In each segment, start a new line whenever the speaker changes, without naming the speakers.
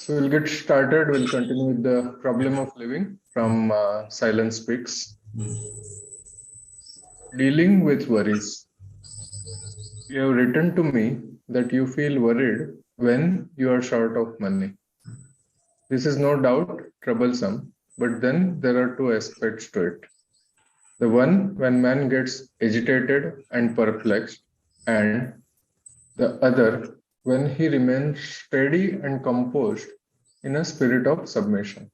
So we'll get started. We'll continue with the problem of living from Silence Speaks. Dealing with worries. You have written to me that you feel worried when you are short of money. This is no doubt troublesome, but then there are two aspects to it. The one when man gets agitated and perplexed, and the other when he remains steady and composed in a spirit of submission.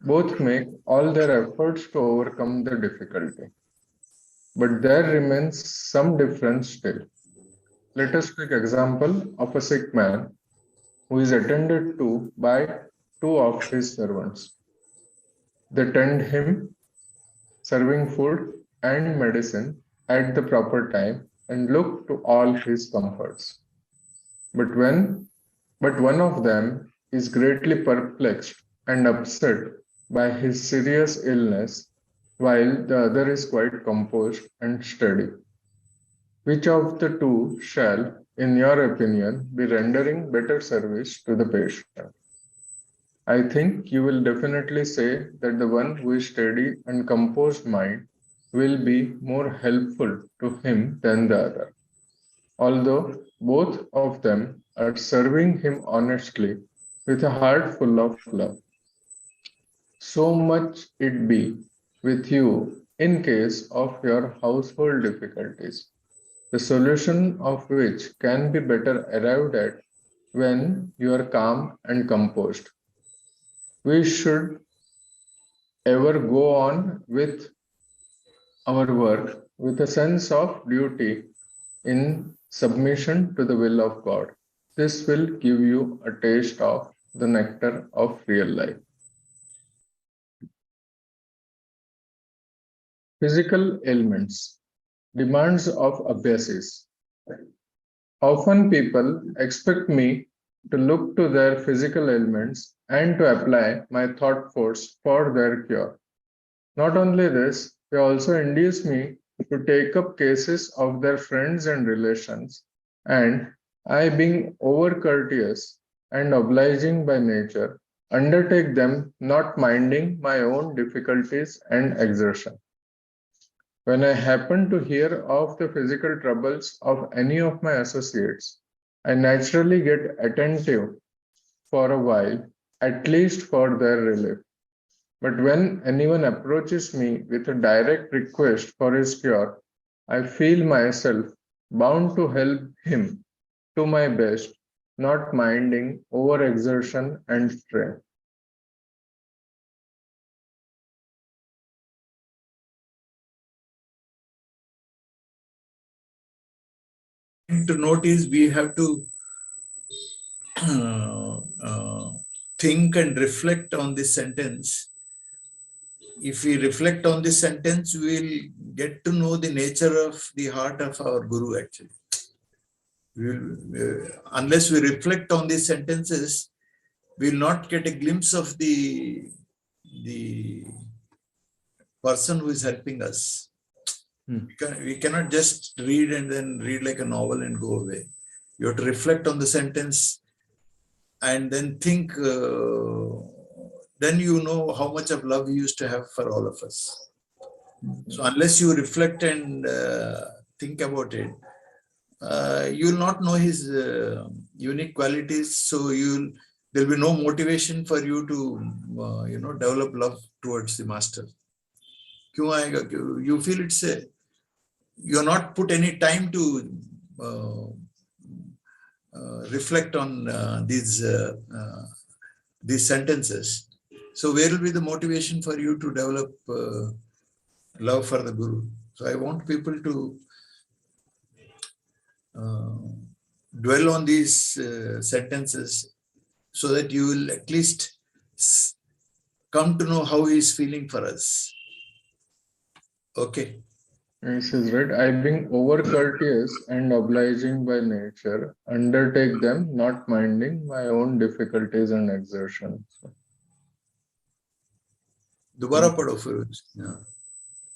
Both make all their efforts to overcome the difficulty. But there remains some difference still. Let us take example of a sick man who is attended to by two of his servants. They tend him, serving food and medicine at the proper time and look to all his comforts. But one of them is greatly perplexed and upset by his serious illness, while the other is quite composed and steady. Which of the two shall, in your opinion, be rendering better service to the patient? I think you will definitely say that the one who is steady and composed mind will be more helpful to him than the other, although both of them are serving him honestly with a heart full of love. So much it be with you in case of your household difficulties, the solution of which can be better arrived at when you are calm and composed. We should ever go on with our work with a sense of duty in submission to the will of God. This will give you a taste of the nectar of real life. Physical ailments, demands of Abhyasis. Often people expect me to look to their physical ailments and to apply my thought force for their cure. Not only this, they also induce me to take up cases of their friends and relations, and I, being over courteous and obliging by nature, undertake them, not minding my own difficulties and exertion. When I happen to hear of the physical troubles of any of my associates, I naturally get attentive for a while, at least for their relief. But when anyone approaches me with a direct request for his cure, I feel myself bound to help him to my best, not minding overexertion and strain.
To notice, we have to think and reflect on this sentence. If we reflect on this sentence, we will get to know the nature of the heart of our Guru actually. Unless we reflect on these sentences, we will not get a glimpse of the person who is helping us. We cannot just read and then read like a novel and go away. You have to reflect on the sentence and then think, then you know how much of love he used to have for all of us. So unless you reflect and think about it, you will not know his unique qualities. So there will be no motivation for you to develop love towards the master. You feel it's you are not put any time to reflect on these sentences. So where will be the motivation for you to develop love for the Guru? So I want people to dwell on these sentences so that you will at least come to know how he is feeling for us. Okay.
This is right. I, being over courteous and obliging by nature, undertake them, not minding my own difficulties and exertions.
दोबारा पढ़ो फिर.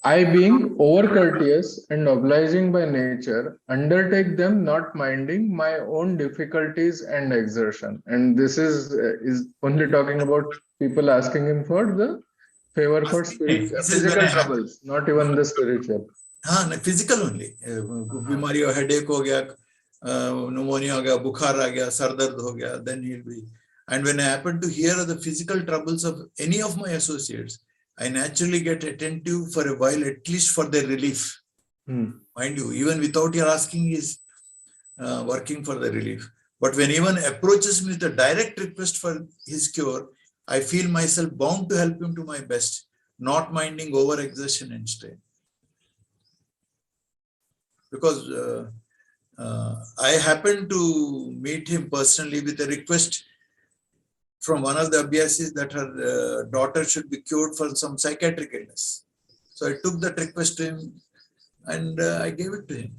I, being over courteous and obliging by nature, undertake them, not minding my own difficulties and exertion. And this is only talking about people asking him for the favor for
This is when
physical troubles, not even the spiritual.
हाँ physical only. बीमारी हो, headache हो गया, pneumonia हो गया, बुखार आ गया, sir दर्द हो गया, then he'll be. And when I happen to hear of the physical troubles of any of my associates, I naturally get attentive for a while, at least for their relief. Mind you, even without your asking, is working for the relief. But when anyone approaches me with a direct request for his cure, I feel myself bound to help him to my best, not minding overexertion and strain. Because I happened to meet him personally with a request from one of the Abhyasis that her daughter should be cured for some psychiatric illness. So I took that request to him and I gave it to him.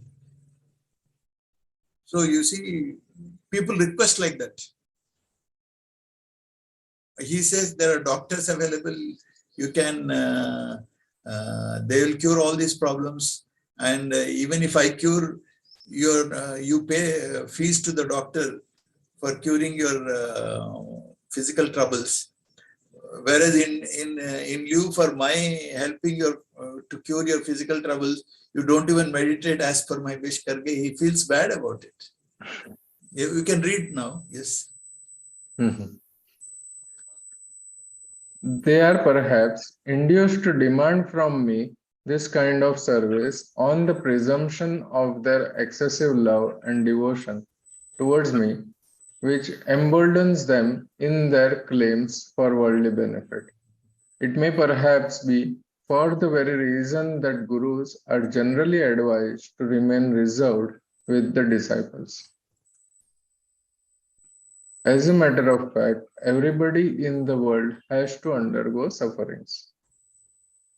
So you see, people request like that. He says there are doctors available, you can, they will cure all these problems. And even if I cure your, you pay fees to the doctor for curing your physical troubles. Whereas in lieu for my helping your to cure your physical troubles, you don't even meditate as per my wish. Karke, he feels bad about it. You can read now. Yes.
They are perhaps induced to demand from me this kind of service on the presumption of their excessive love and devotion towards me, which emboldens them in their claims for worldly benefit. It may perhaps be for the very reason that gurus are generally advised to remain reserved with the disciples. As a matter of fact, everybody in the world has to undergo sufferings.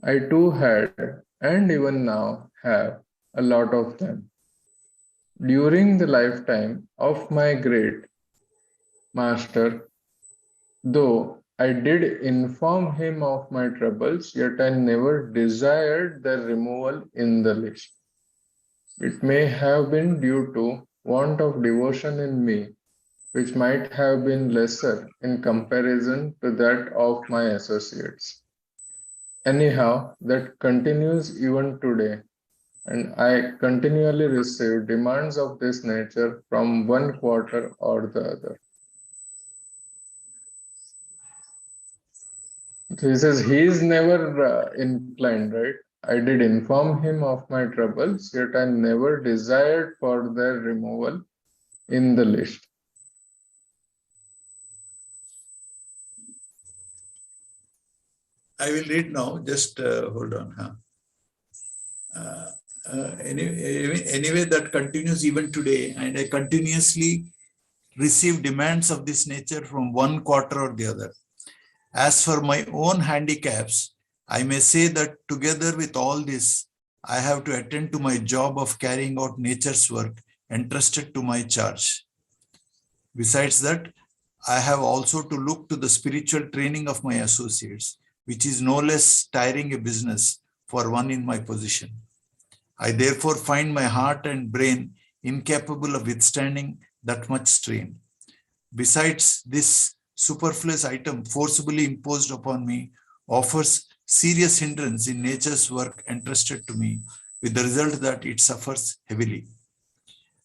I too had, and even now have, a lot of them. During the lifetime of my great master, though I did inform him of my troubles, yet I never desired their removal in the least. It may have been due to want of devotion in me, which might have been lesser in comparison to that of my associates. Anyhow, that continues even today, and I continually receive demands of this nature from one quarter or the other. So he says he is never inclined, right? I did inform him of my troubles, yet I never desired for their removal in the least.
I will read now, just hold on. Anyway, that continues even today, and I continuously receive demands of this nature from one quarter or the other. As for my own handicaps, I may say that together with all this, I have to attend to my job of carrying out nature's work entrusted to my charge. Besides that, I have also to look to the spiritual training of my associates, which is no less tiring a business for one in my position. I therefore find my heart and brain incapable of withstanding that much strain. Besides, this superfluous item forcibly imposed upon me offers serious hindrance in nature's work entrusted to me, with the result that it suffers heavily.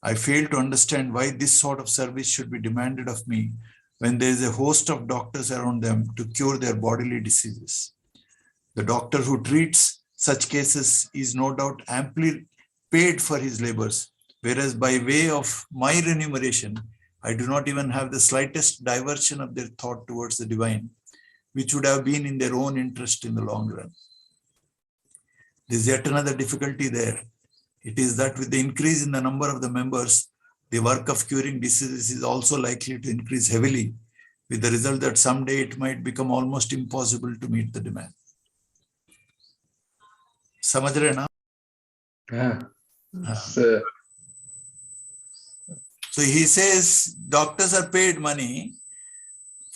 I fail to understand why this sort of service should be demanded of me when there is a host of doctors around them to cure their bodily diseases. The doctor who treats such cases is no doubt amply paid for his labors, whereas by way of my remuneration, I do not even have the slightest diversion of their thought towards the divine, which would have been in their own interest in the long run. There is yet another difficulty there. It is that with the increase in the number of the members, the work of curing diseases is also likely to increase heavily, with the result that someday it might become almost impossible to meet the demand. समझ रहे ना? So he says doctors are paid money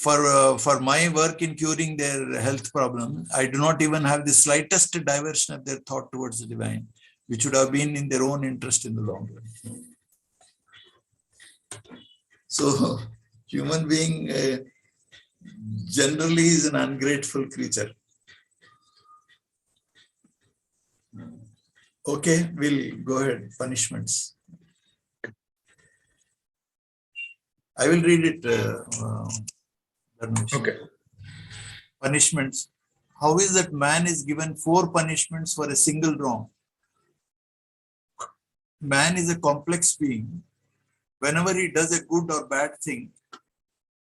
for my work in curing their health problem, I do not even have the slightest diversion of their thought towards the divine, which would have been in their own interest in the long run. So, human being generally is an ungrateful creature. Okay, we'll go ahead. Punishments. I will read it.
Okay.
Punishments. How is that man is given 4 punishments for a single wrong? Man is a complex being. Whenever he does a good or bad thing,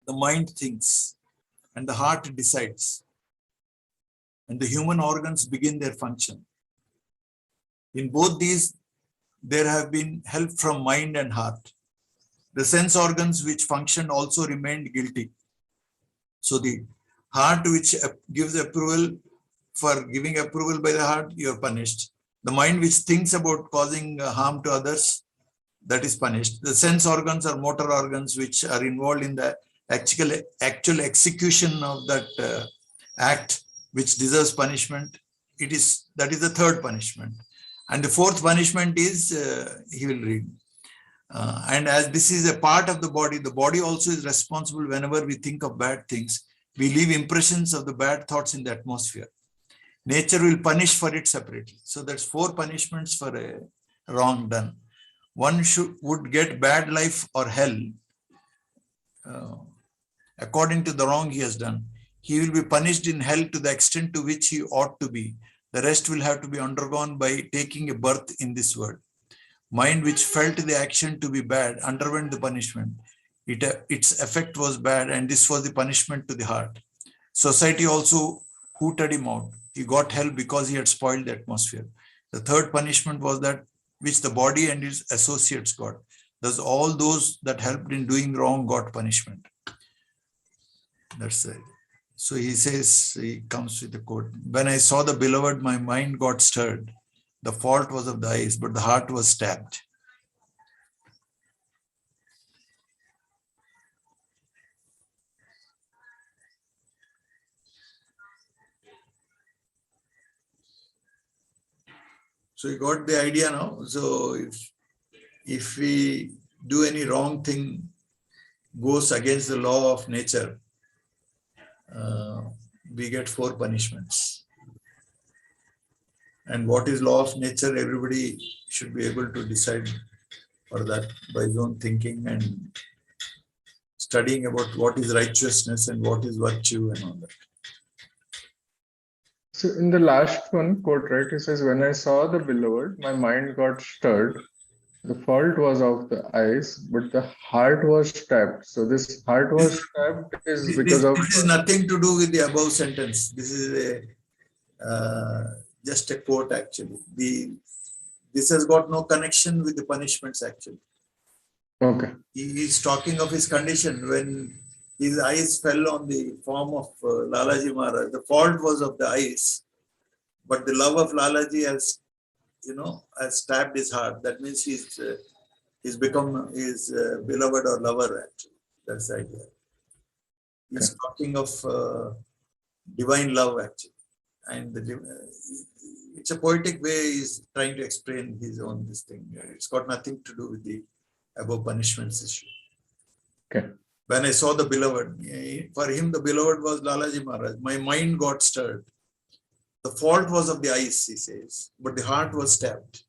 the mind thinks and the heart decides, and the human organs begin their function. In both these, there have been help from mind and heart. The sense organs which functioned also remained guilty. So the heart which gives approval, for giving approval by the heart, you are punished. The mind which thinks about causing harm to others, that is punished. The sense organs are motor organs which are involved in the actual execution of that act, which deserves punishment. That is the 3rd punishment. And the 4th punishment is, he will read. And as this is a part of the body also is responsible. Whenever we think of bad things, we leave impressions of the bad thoughts in the atmosphere. Nature will punish for it separately. So that's 4 punishments for a wrong done. One would get bad life or hell according to the wrong he has done. He will be punished in hell to the extent to which he ought to be. The rest will have to be undergone by taking a birth in this world. Mind which felt the action to be bad underwent the punishment. Its effect was bad, and this was the punishment to the heart. Society also hooted him out. He got hell because he had spoiled the atmosphere. The 3rd punishment was that which the body and its associates got. Thus, all those that helped in doing wrong got punishment. That's it. So he says, he comes with the quote, when I saw the beloved, my mind got stirred. The fault was of the eyes, but the heart was stabbed. So you got the idea now. So if we do any wrong thing, goes against the law of nature, we get 4 punishments. And what is law of nature? Everybody should be able to decide for that by his own thinking and studying about what is righteousness and what is virtue and all that.
So in the last one quote, right, it says, when I saw the beloved, my mind got stirred. The fault was of the eyes, but the heart was stabbed. So this heart was stabbed is because of...
This is nothing to do with the above sentence. This is just a quote actually. This has got no connection with the punishments actually.
Okay.
He is talking of his condition when his eyes fell on the form of Lalaji Maharaj. The fault was of the eyes, but the love of Lalaji has, has stabbed his heart. That means he's become his beloved or lover actually. That's the idea. He's talking of divine love actually. And it's a poetic way he's trying to explain his own this thing. It's got nothing to do with the above punishments issue.
Okay.
When I saw the beloved, for him the beloved was Lalaji Maharaj. My mind got stirred. The fault was of the eyes, he says, but the heart was stabbed.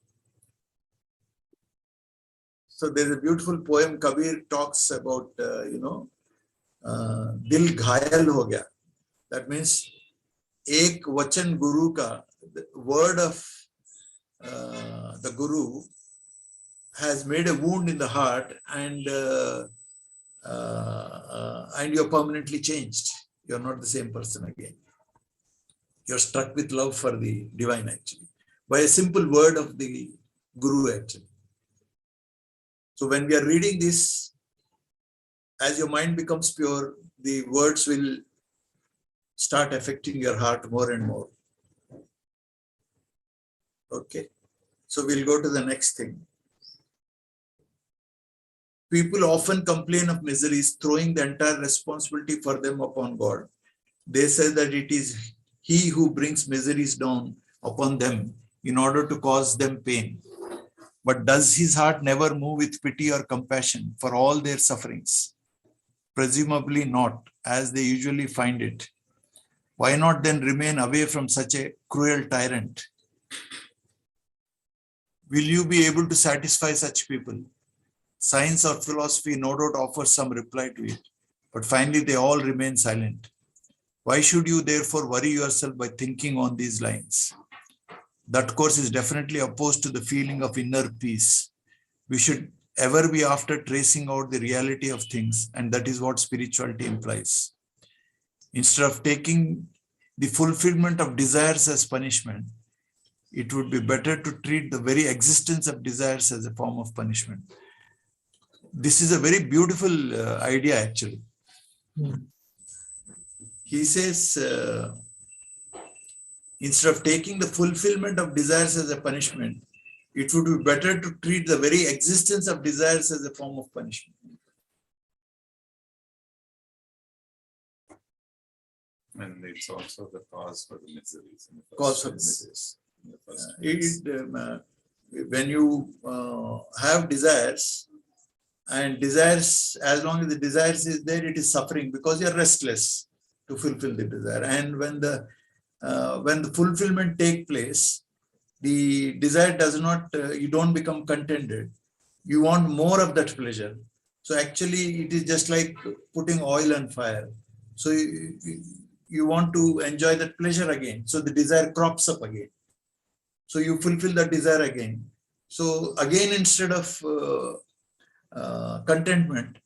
So there's a beautiful poem Kabir talks about, Dil ghayal ho gaya. That means ek vachan guru ka, the word of the guru has made a wound in the heart, and you're permanently changed. You're not the same person again. You're struck with love for the divine actually, by a simple word of the guru actually. So when we are reading this, as your mind becomes pure, the words will start affecting your heart more and more. Okay. So we'll go to the next thing. People often complain of miseries, throwing the entire responsibility for them upon God. They say that it is He who brings miseries down upon them in order to cause them pain. But does His heart never move with pity or compassion for all their sufferings? Presumably not, as they usually find it. Why not then remain away from such a cruel tyrant? Will you be able to satisfy such people? Science or philosophy no doubt offers some reply to it, but finally they all remain silent. Why should you therefore worry yourself by thinking on these lines? That course is definitely opposed to the feeling of inner peace. We should ever be after tracing out the reality of things, and that is what spirituality implies. Instead of taking the fulfillment of desires as punishment, it would be better to treat the very existence of desires as a form of punishment. This is a very beautiful idea, actually. He says, instead of taking the fulfillment of desires as a punishment, it would be better to treat the very existence of desires as a form of punishment.
And it's also the cause for the miseries.
Cause for miseries. When you have desires, and desires, as long as the desires is there, it is suffering because you are restless to fulfill the desire. And when the fulfillment take place, the desire does not, you don't become contented. You want more of that pleasure. So actually, it is just like putting oil on fire. So you want to enjoy that pleasure again. So the desire crops up again. So you fulfill that desire again. So again, instead of contentment,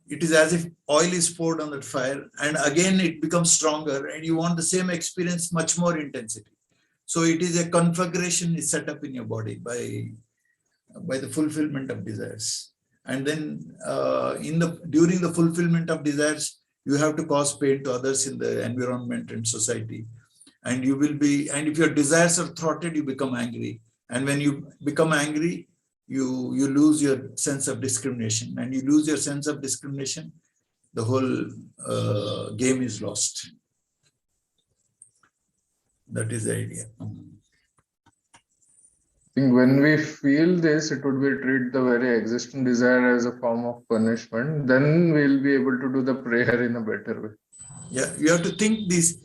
it is as if oil is poured on that fire, and again it becomes stronger, and you want the same experience, much more intensity. So it is a configuration is set up in your body by the fulfillment of desires. And then during the fulfillment of desires, you have to cause pain to others in the environment and society. And you will be, and if your desires are thwarted, you become angry. And when you become angry, you lose your sense of discrimination. And you lose your sense of discrimination, the whole game is lost. That is the idea.
I think when we feel this, it would be treat the very existing desire as a form of punishment. Then we'll be able to do the prayer in a better way.
Yeah, we have to think this.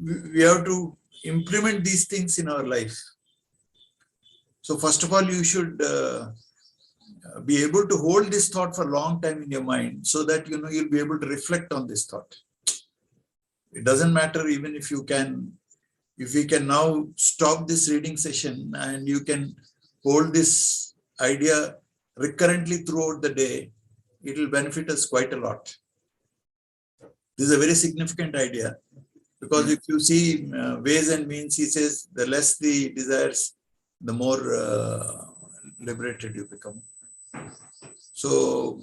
We have to implement these things in our life. So first of all, you should be able to hold this thought for a long time in your mind, so that you'll be able to reflect on this thought. It doesn't matter even if we can now stop this reading session and you can hold this idea recurrently throughout the day, it will benefit us quite a lot. This is a very significant idea, because if you see ways and means, he says, the less the desires, the more liberated you become. So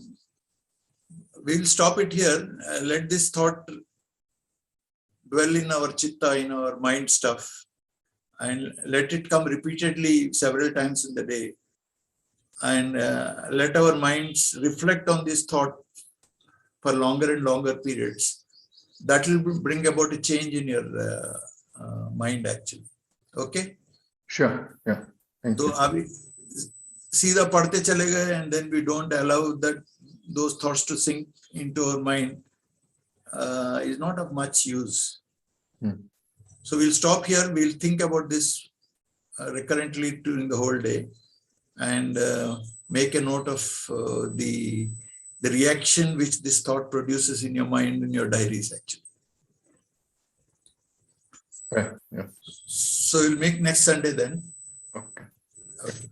we'll stop it here. Let this thought dwell in our chitta, in our mind stuff, and let it come repeatedly several times in the day. And let our minds reflect on this thought for longer and longer periods. That will bring about a change in your mind, actually. Okay?
Sure. Yeah. Thank you.
So, सीधा पढ़ते चले गए, and then we don't allow those thoughts to sink into our mind, is not of much use. So we'll stop here. We'll think about this recurrently during the whole day, and make a note of the reaction which this thought produces in your mind, in your diaries, actually.
Yeah.
So we'll make next Sunday then.
Okay.
Okay.